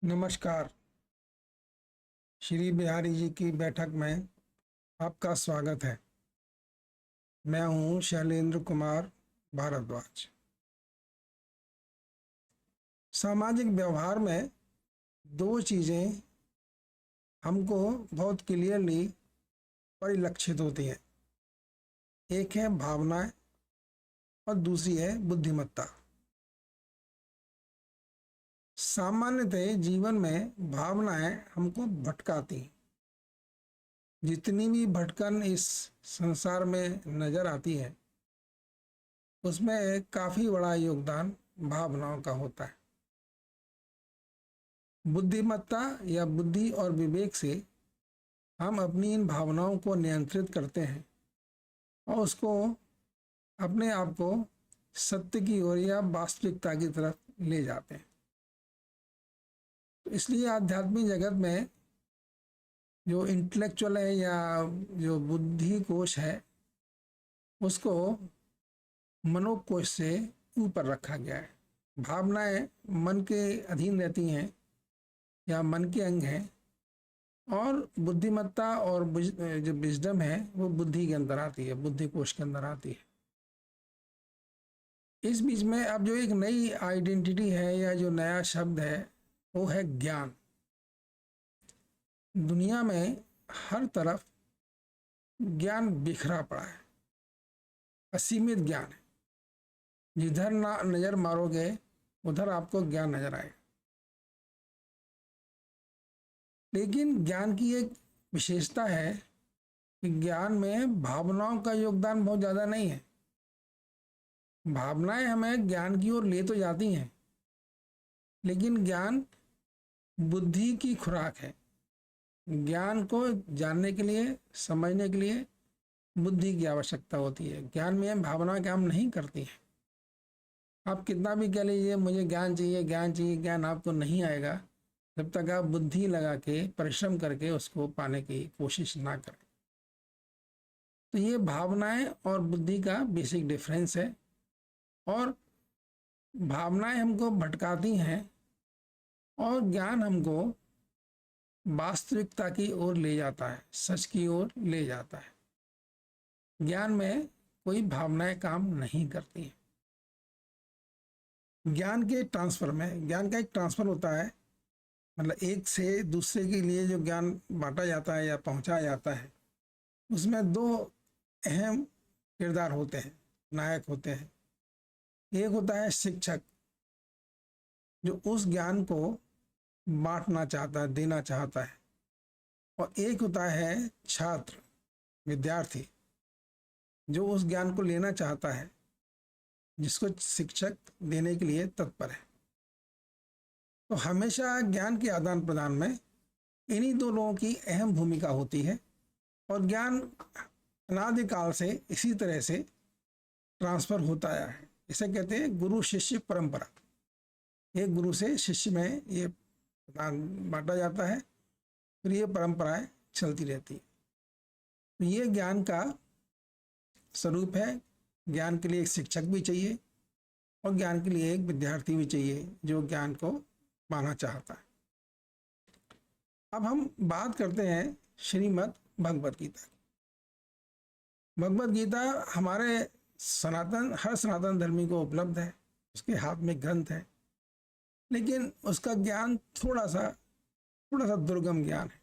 नमस्कार। श्री बिहारी जी की बैठक में आपका स्वागत है। मैं हूं शैलेंद्र कुमार भारद्वाज। सामाजिक व्यवहार में दो चीज़ें हमको बहुत क्लियरली परिलक्षित होती हैं। एक है भावनाएं और दूसरी है बुद्धिमत्ता। सामान्यतः जीवन में भावनाएं हमको भटकाती हैं। जितनी भी भटकन इस संसार में नजर आती है उसमें काफी बड़ा योगदान भावनाओं का होता है। बुद्धिमत्ता या बुद्धि और विवेक से हम अपनी इन भावनाओं को नियंत्रित करते हैं और उसको अपने आप को सत्य की ओर या वास्तविकता की तरफ ले जाते हैं। तो इसलिए आध्यात्मिक जगत में जो इंटेलेक्चुअल है या जो बुद्धि कोश है उसको मनोकोश से ऊपर रखा गया है। भावनाएं मन के अधीन रहती हैं या मन के अंग हैं और बुद्धिमत्ता और जो विजडम है वो बुद्धि के अंदर आती है, बुद्धि कोश के अंदर आती है। इस बीच में अब जो एक नई आइडेंटिटी है या जो नया शब्द है वो है ज्ञान। दुनिया में हर तरफ ज्ञान बिखरा पड़ा है, असीमित ज्ञान है। जिधर ना नजर मारोगे उधर आपको ज्ञान नजर आएगा। लेकिन ज्ञान की एक विशेषता है कि ज्ञान में भावनाओं का योगदान बहुत ज़्यादा नहीं है। भावनाएं हमें ज्ञान की ओर ले तो जाती हैं, लेकिन ज्ञान बुद्धि की खुराक है। ज्ञान को जानने के लिए, समझने के लिए बुद्धि की आवश्यकता होती है। ज्ञान में भावनाएं काम नहीं करती हैं। आप कितना भी कह लीजिए मुझे ज्ञान चाहिए, ज्ञान चाहिए, ज्ञान आपको नहीं आएगा जब तक आप बुद्धि लगा के परिश्रम करके उसको पाने की कोशिश ना करें। तो ये भावनाएं और बुद्धि का बेसिक डिफरेंस है। और भावनाएं हमको भटकाती हैं और ज्ञान हमको वास्तविकता की ओर ले जाता है, सच की ओर ले जाता है। ज्ञान में कोई भावनाएं काम नहीं करती हैं। ज्ञान के ट्रांसफर में, ज्ञान का एक ट्रांसफर होता है, मतलब एक से दूसरे के लिए जो ज्ञान बांटा जाता है या पहुंचाया जाता है उसमें दो अहम किरदार होते हैं, नायक होते हैं। एक होता है शिक्षक जो उस ज्ञान को बांटना चाहता है, देना चाहता है, और एक होता है छात्र, विद्यार्थी जो उस ज्ञान को लेना चाहता है, जिसको शिक्षक देने के लिए तत्पर है। तो हमेशा ज्ञान के आदान प्रदान में इन्हीं दो लोगों की अहम भूमिका होती है और ज्ञान अनादिकाल से इसी तरह से ट्रांसफर होता आया है। इसे कहते हैं गुरु शिष्य परंपरा। एक गुरु से शिष्य में ये बांटा जाता है, फिर ये परंपराएं चलती रहती है। तो ये ज्ञान का स्वरूप है। ज्ञान के लिए एक शिक्षक भी चाहिए और ज्ञान के लिए एक विद्यार्थी भी चाहिए जो ज्ञान को पाना चाहता है। अब हम बात करते हैं श्रीमद् भगवत गीता की। भगवत गीता हमारे हर सनातन धर्मी को उपलब्ध है, उसके हाथ में ग्रंथ है, लेकिन उसका ज्ञान थोड़ा सा दुर्गम ज्ञान है।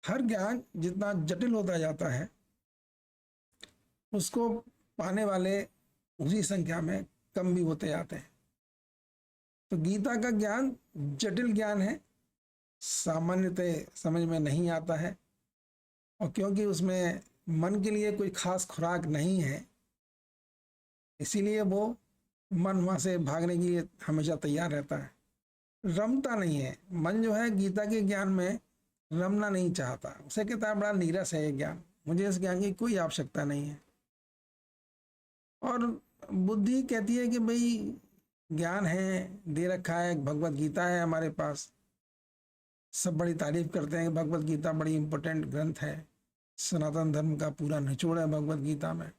हर ज्ञान जितना जटिल होता जाता है उसको पाने वाले उसी संख्या में कम भी होते जाते हैं। तो गीता का ज्ञान जटिल ज्ञान है, सामान्यतः समझ में नहीं आता है, और क्योंकि उसमें मन के लिए कोई खास खुराक नहीं है इसीलिए वो मन वहाँ से भागने के लिए हमेशा तैयार रहता है, रमता नहीं है। मन जो है गीता के ज्ञान में रमना नहीं चाहता, उसे कहता है बड़ा नीरस है ये ज्ञान, मुझे इस ज्ञान की कोई आवश्यकता नहीं है। और बुद्धि कहती है कि भाई ज्ञान है, दे रखा है, भगवत गीता है हमारे पास, सब बड़ी तारीफ करते हैं कि भगवत गीता बड़ी इंपॉर्टेंट ग्रंथ है, सनातन धर्म का पूरा निचोड़ है भगवत गीता में।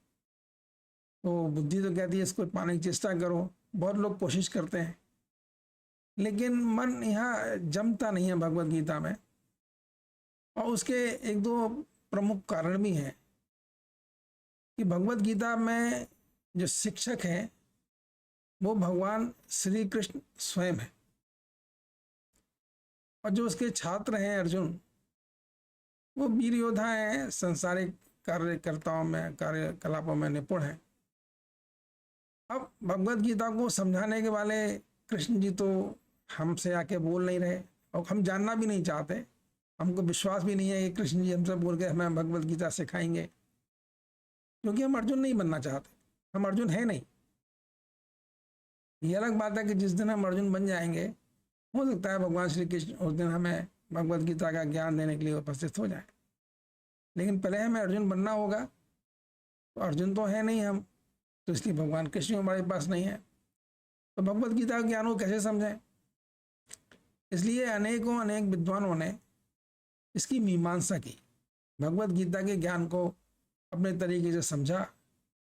तो बुद्धि तो कहती है इसको पाने की चेष्टा करो। बहुत लोग कोशिश करते हैं लेकिन मन यहाँ जमता नहीं है भगवत गीता में। और उसके एक दो प्रमुख कारण भी हैं कि भगवत गीता में जो शिक्षक हैं वो भगवान श्री कृष्ण स्वयं है, और जो उसके छात्र हैं अर्जुन, वो वीर योद्धा हैं, संसारिक कार्यकर्ताओं में, कार्यकलापों में निपुण हैं। अब भगवत गीता को समझाने के वाले कृष्ण जी तो हमसे आके बोल नहीं रहे, और हम जानना भी नहीं चाहते। हमको विश्वास भी नहीं है कि कृष्ण जी हमसे बोल के हमें भगवत गीता सिखाएंगे, क्योंकि हम अर्जुन नहीं बनना चाहते, हम अर्जुन है नहीं। ये अलग बात है कि जिस दिन हम अर्जुन बन जाएंगे, हो सकता है भगवान श्री कृष्ण उस दिन हमें भगवत गीता का ज्ञान देने के लिए उपस्थित हो जाए, लेकिन पहले हमें अर्जुन बनना होगा। तो अर्जुन तो है नहीं हम, तो इसलिए भगवान कृष्ण हमारे पास नहीं है, तो भगवत गीता का ज्ञान को कैसे समझें। इसलिए अनेक विद्वानों ने इसकी मीमांसा की, भगवत गीता के ज्ञान को अपने तरीके से समझा,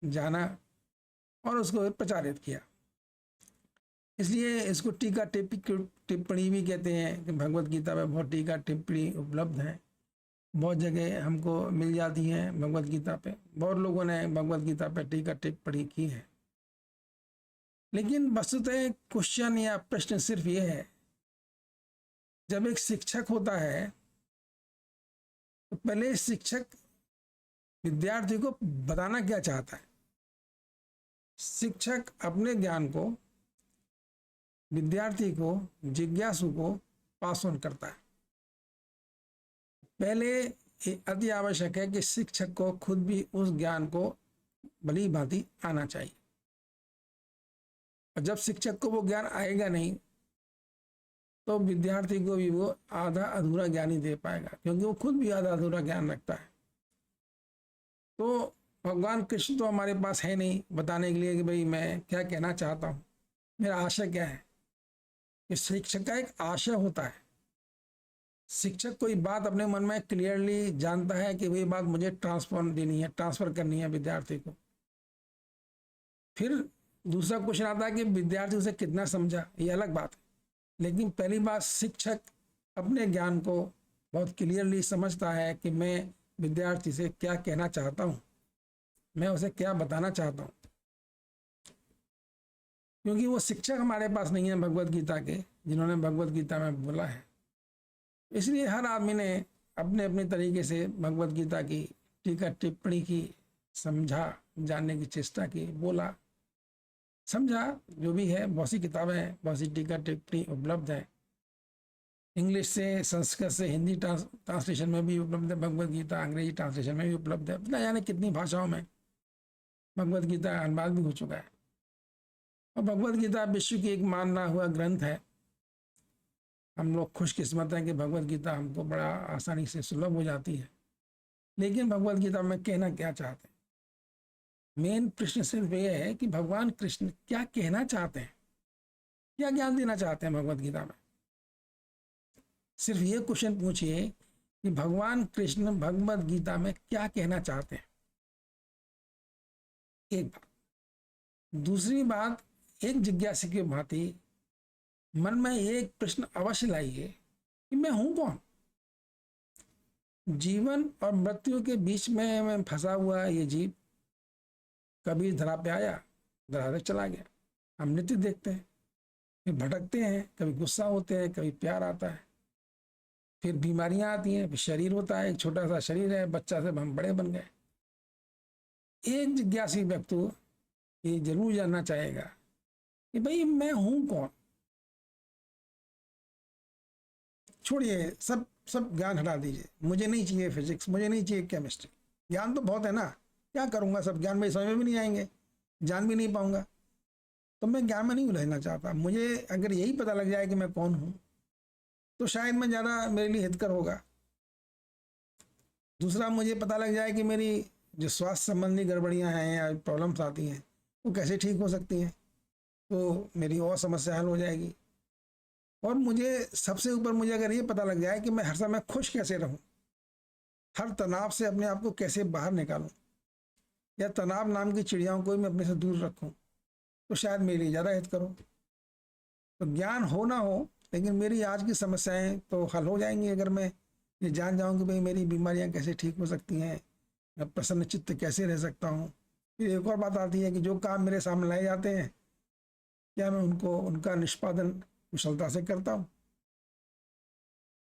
जाना और उसको प्रचारित किया। इसलिए इसको टीका टिप्पणी भी कहते हैं कि भगवत गीता में बहुत टीका टिप्पणी उपलब्ध है, बहुत जगह हमको मिल जाती हैं भगवत गीता पे। बहुत लोगों ने भगवत गीता पे टीका टिप्पणी की है। लेकिन वस्तुतः क्वेश्चन या प्रश्न सिर्फ ये है, जब एक शिक्षक होता है तो पहले शिक्षक विद्यार्थी को बताना क्या चाहता है। शिक्षक अपने ज्ञान को विद्यार्थी को, जिज्ञासु को पास ऑन करता है। पहले अति आवश्यक है कि शिक्षक को खुद भी उस ज्ञान को भली भांति आना चाहिए, और जब शिक्षक को वो ज्ञान आएगा नहीं तो विद्यार्थी को भी वो आधा अधूरा ज्ञान ही दे पाएगा, क्योंकि वो खुद भी आधा अधूरा ज्ञान रखता है। तो भगवान कृष्ण तो हमारे पास है नहीं बताने के लिए कि भाई मैं क्या कहना चाहता हूँ, मेरा आशय क्या है। कि शिक्षक का एक आशय होता है, शिक्षक कोई बात अपने मन में क्लियरली जानता है कि वही बात मुझे ट्रांसफर करनी है विद्यार्थी को। फिर दूसरा क्वेश्चन आता है कि विद्यार्थी उसे कितना समझा, ये अलग बात है। लेकिन पहली बात, शिक्षक अपने ज्ञान को बहुत क्लियरली समझता है कि मैं विद्यार्थी से क्या कहना चाहता हूँ, मैं उसे क्या बताना चाहता हूँ। क्योंकि वो शिक्षक हमारे पास नहीं है भगवत गीता के, जिन्होंने भगवत गीता में बोला है। इसलिए हर आदमी ने अपने अपने तरीके से भगवत गीता की टीका टिप्पणी की, समझा, जानने की चेष्टा की, बोला, समझा, जो भी है। बहुत सी किताबें हैं, बहुत सी टीका टिप्पणी उपलब्ध है। इंग्लिश से, संस्कृत से हिंदी ट्रांसलेशन में भी उपलब्ध है भगवत गीता, अंग्रेजी ट्रांसलेशन में भी उपलब्ध है। पता जाने कितनी भाषाओं में भगवत गीता अनुवाद भी हो चुका है। और भगवत गीता विश्व की एक माना हुआ ग्रंथ है। हम लोग खुशकिस्मत हैं कि भगवत गीता हमको बड़ा आसानी से सुलभ हो जाती है। लेकिन भगवत गीता में कहना क्या चाहते हैं, मेन प्रश्न सिर्फ ये है कि भगवान कृष्ण क्या कहना चाहते हैं, क्या ज्ञान देना चाहते हैं भगवत गीता में। सिर्फ ये क्वेश्चन पूछिए कि भगवान कृष्ण भगवत गीता में क्या कहना चाहते हैं, एक बात। दूसरी बात, एक जिज्ञासा की भांति मन में एक प्रश्न अवश्य लाइए कि मैं हूं कौन। जीवन और मृत्यु के बीच में मैं फंसा हुआ ये जीव, कभी धरा पे आया, धरा तक चला गया। हम नित्य देखते हैं, फिर भटकते हैं, कभी गुस्सा होते हैं, कभी प्यार आता है, फिर बीमारियां आती हैं, फिर शरीर होता है, एक छोटा सा शरीर है, बच्चा से हम बड़े बन गए। एक जिज्ञासी व्यक्ति ये जरूर जानना चाहेगा कि भाई मैं हूं कौन। छोड़िए सब ज्ञान हटा दीजिए, मुझे नहीं चाहिए फिजिक्स, मुझे नहीं चाहिए केमिस्ट्री, ज्ञान तो बहुत है ना, क्या करूंगा सब ज्ञान, मेरे समझ में भी नहीं आएंगे, जान भी नहीं पाऊंगा। तो मैं ज्ञान में नहीं उलझना चाहता। मुझे अगर यही पता लग जाए कि मैं कौन हूं तो शायद मैं ज़्यादा मेरे लिए हितकर होगा। दूसरा, मुझे पता लग जाए कि मेरी जो स्वास्थ्य संबंधी गड़बड़ियां हैं या प्रॉब्लम्स आती हैं वो कैसे ठीक हो सकती हैं, तो मेरी और समस्या हल हो जाएगी। और मुझे सबसे ऊपर, मुझे अगर ये पता लग जाए कि मैं हर समय खुश कैसे रहूं, हर तनाव से अपने आप को कैसे बाहर निकालूं, या तनाव नाम की चिड़ियाओं को मैं अपने से दूर रखूं, तो शायद मेरे लिए ज़्यादा हित करो। तो ज्ञान हो ना हो, लेकिन मेरी आज की समस्याएं तो हल हो जाएंगी अगर मैं ये जान जाऊं कि भाई मेरी बीमारियां कैसे ठीक हो सकती हैं, मैं प्रसन्न चित्त कैसे रह सकता हूँ। फिर एक और बात आती है कि जो काम मेरे सामने लाए जाते हैं, क्या मैं उनका निष्पादन कुशलता से करता हूँ।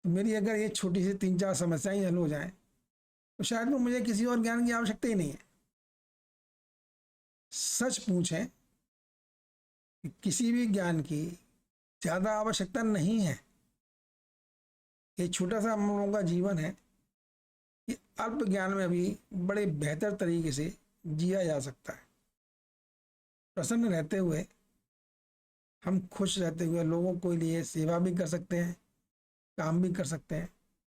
तो मेरी अगर ये छोटी सी 3-4 समस्याएं हल हो जाएं, तो शायद में मुझे किसी और ज्ञान की आवश्यकता ही नहीं है। सच पूछें कि किसी भी ज्ञान की ज़्यादा आवश्यकता नहीं है। ये छोटा सा हम लोगों का जीवन है कि अल्प ज्ञान में भी बड़े बेहतर तरीके से जिया जा सकता है। प्रसन्न रहते हुए, हम खुश रहते हुए लोगों के लिए सेवा भी कर सकते हैं, काम भी कर सकते हैं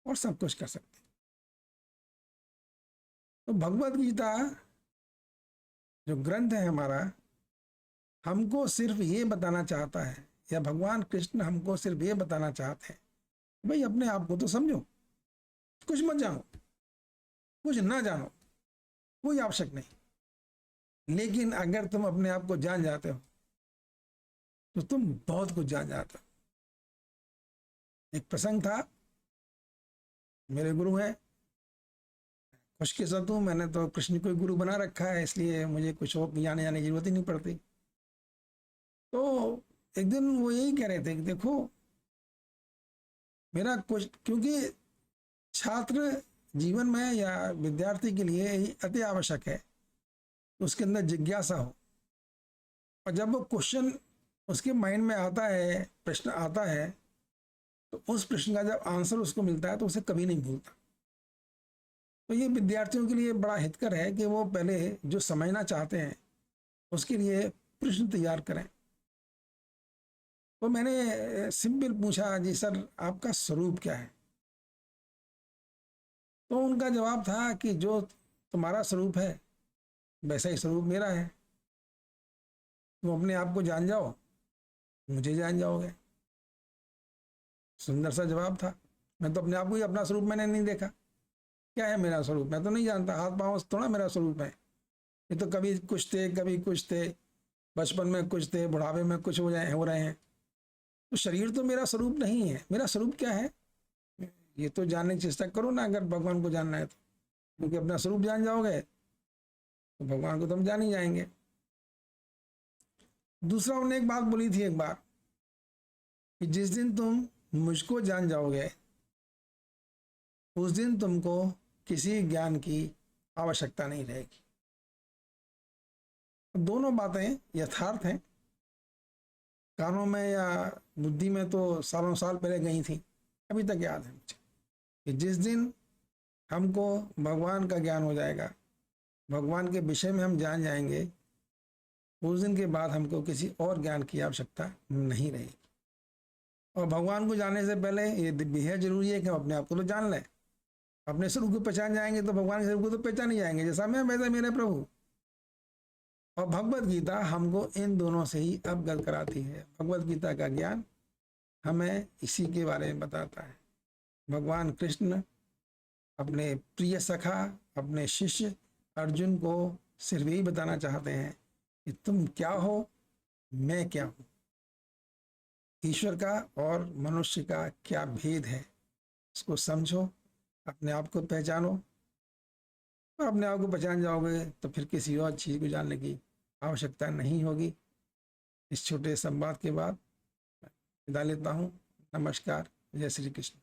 और सब कुछ कर सकते हैं। तो भगवत गीता जो ग्रंथ है हमारा, हमको सिर्फ ये बताना चाहता है, या भगवान कृष्ण हमको सिर्फ ये बताना चाहते हैं, भाई अपने आप को तो समझो, कुछ मत जानो, कुछ ना जानो, कोई आवश्यक नहीं। लेकिन अगर तुम अपने आप को जान जाते हो तो तुम बहुत कुछ जान जाते हो। एक प्रसंग था, मेरे गुरु हैं, खुशकिस्मत हूँ, मैंने तो कृष्ण को गुरु बना रखा है, इसलिए मुझे कुछ और जाने जाने की जरूरत ही नहीं पड़ती। तो एक दिन वो यही कह रहे थे कि देखो मेरा कुछ, क्योंकि छात्र जीवन में या विद्यार्थी के लिए ही अति आवश्यक है तो उसके अंदर जिज्ञासा हो, और जब वो क्वेश्चन उसके माइंड में आता है, प्रश्न आता है, तो उस प्रश्न का जब आंसर उसको मिलता है तो उसे कभी नहीं भूलता। तो ये विद्यार्थियों के लिए बड़ा हितकर है कि वो पहले जो समझना चाहते हैं उसके लिए प्रश्न तैयार करें। तो मैंने सिंपल पूछा, जी सर आपका स्वरूप क्या है? तो उनका जवाब था कि जो तुम्हारा स्वरूप है वैसा ही स्वरूप मेरा है, तुम अपने आप को जान जाओ, मुझे जान जाओगे। सुंदर सा जवाब था। मैं तो अपने आप को ही, अपना स्वरूप मैंने नहीं देखा, क्या है मेरा स्वरूप मैं तो नहीं जानता। हाथ पाँव थोड़ा मेरा स्वरूप है, ये तो कभी कुछ थे कभी कुछ थे, बचपन में कुछ थे, बुढ़ापे में कुछ हो रहे हैं। तो शरीर तो मेरा स्वरूप नहीं है। मेरा स्वरूप क्या है ये तो जानने की चेष्टा करो ना, अगर भगवान को जानना है तो, क्योंकि अपना स्वरूप जान जाओगे तो भगवान को तुम जान ही जाएंगे। दूसरा उन्होंने एक बात बोली थी एक बार, कि जिस दिन तुम मुझको जान जाओगे उस दिन तुमको किसी ज्ञान की आवश्यकता नहीं रहेगी। दोनों बातें यथार्थ हैं, कानों में या बुद्धि में तो सालों साल पहले गई थी, अभी तक याद है मुझे, कि जिस दिन हमको भगवान का ज्ञान हो जाएगा, भगवान के विषय में हम जान जाएंगे, उस दिन के बाद हमको किसी और ज्ञान की आवश्यकता नहीं रहेगी। और भगवान को जानने से पहले ये बेहद जरूरी है कि हम अपने आप को तो जान लें। अपने स्वरूप को पहचान जाएंगे तो भगवान के स्वरूप को तो पहचान ही जाएंगे, जैसा मैं वैसा मेरे प्रभु। और भगवत गीता हमको इन दोनों से ही अवगत कराती है। भगवत गीता का ज्ञान हमें इसी के बारे में बताता है। भगवान कृष्ण अपने प्रिय सखा, अपने शिष्य अर्जुन को सिर्फ यही बताना चाहते हैं कि तुम क्या हो, मैं क्या हूँ। ईश्वर का और मनुष्य का क्या भेद है, इसको समझो, अपने आप को पहचानो, और अपने आप को पहचान जाओगे तो फिर किसी और चीज़ को जानने की आवश्यकता नहीं होगी। इस छोटे संवाद के बाद विदा लेता हूँ। नमस्कार, जय श्री कृष्ण।